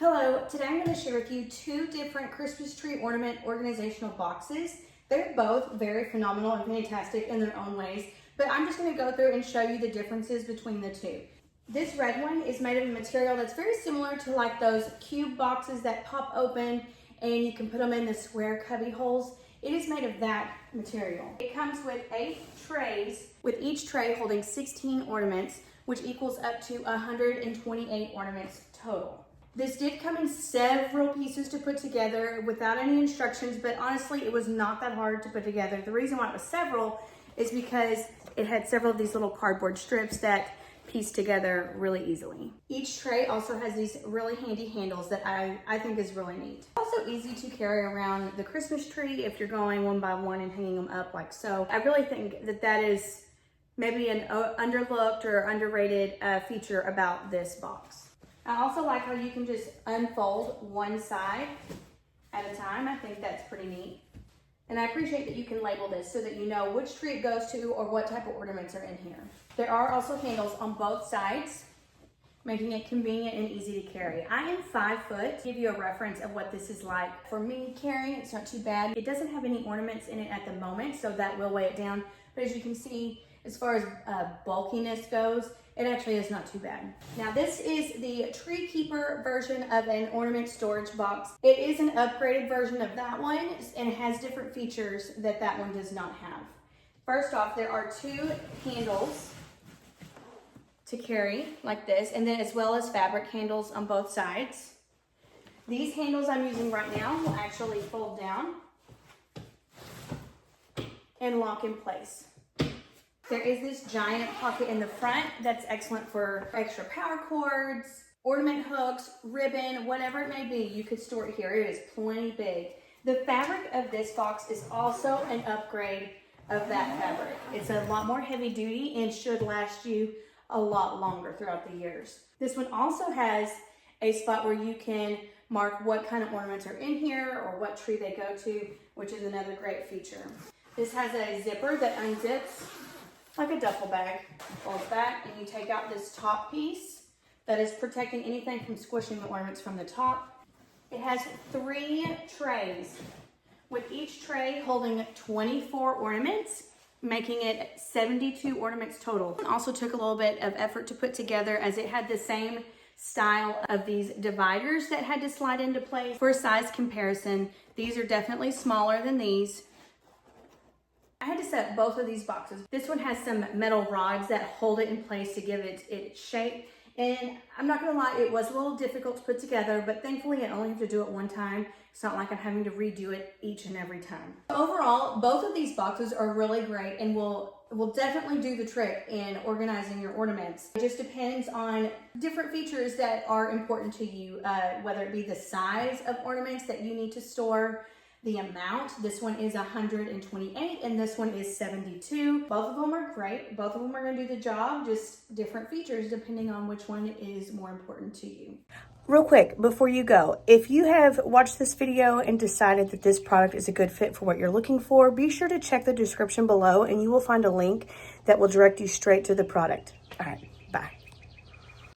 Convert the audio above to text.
Hello, today I'm going to share with you two different Christmas tree ornament organizational boxes. They're both very phenomenal and fantastic in their own ways, but I'm just going to go through and show you the differences between the two. This red one is made of a material that's very similar to like those cube boxes that pop open and you can put them in the square cubby holes. It is made of that material. It comes with 8 trays, with each tray holding 16 ornaments, which equals up to 128 ornaments total. This did come in several pieces to put together without any instructions, but honestly, it was not that hard to put together. The reason why it was several is because it had several of these little cardboard strips that piece together really easily. Each tray also has these really handy handles that I think is really neat. Also easy to carry around the Christmas tree if you're going one by one and hanging them up like so. I really think that that is maybe an underlooked or underrated feature about this box. I also like how you can just unfold one side at a time. I think that's pretty neat. And I appreciate that you can label this so that you know which tree it goes to or what type of ornaments are in here. There are also handles on both sides, making it convenient and easy to carry. I am 5 foot. To give you a reference of what this is like. For me carrying, it's not too bad. It doesn't have any ornaments in it at the moment, so that will weigh it down. But as you can see, as far as bulkiness goes, it actually is not too bad. Now this is the TreeKeeper version of an ornament storage box. It is an upgraded version of that one and it has different features that that one does not have. First off, there are 2 handles to carry like this, and then as well as fabric handles on both sides. These handles I'm using right now will actually fold down and lock in place. There is this giant pocket in the front that's excellent for extra power cords, ornament hooks, ribbon, whatever it may be. You could store it here. It is plenty big. The fabric of this box is also an upgrade of that fabric. It's a lot more heavy duty and should last you a lot longer throughout the years. This one also has a spot where you can mark what kind of ornaments are in here or what tree they go to, which is another great feature. This has a zipper that unzips like a duffel bag, folds back, and you take out this top piece that is protecting anything from squishing the ornaments from the top. It has 3 trays, with each tray holding 24 ornaments, making it 72 ornaments total. It also took a little bit of effort to put together as it had the same style of these dividers that had to slide into place. For a size comparison, these are definitely smaller than these. I had to set both of these boxes. This one has some metal rods that hold it in place to give it its shape. And I'm not gonna lie, it was a little difficult to put together, but thankfully I only have to do it one time. It's not like I'm having to redo it each and every time. Overall, both of these boxes are really great and will definitely do the trick in organizing your ornaments. It just depends on different features that are important to you, whether it be the size of ornaments that you need to store, the amount. This one is 128 and this one is 72. Both of them are great. Both of them are going to do the job, just different features depending on which one is more important to you. Real quick, before you go, if you have watched this video and decided that this product is a good fit for what you're looking for, be sure to check the description below and you will find a link that will direct you straight to the product. All right.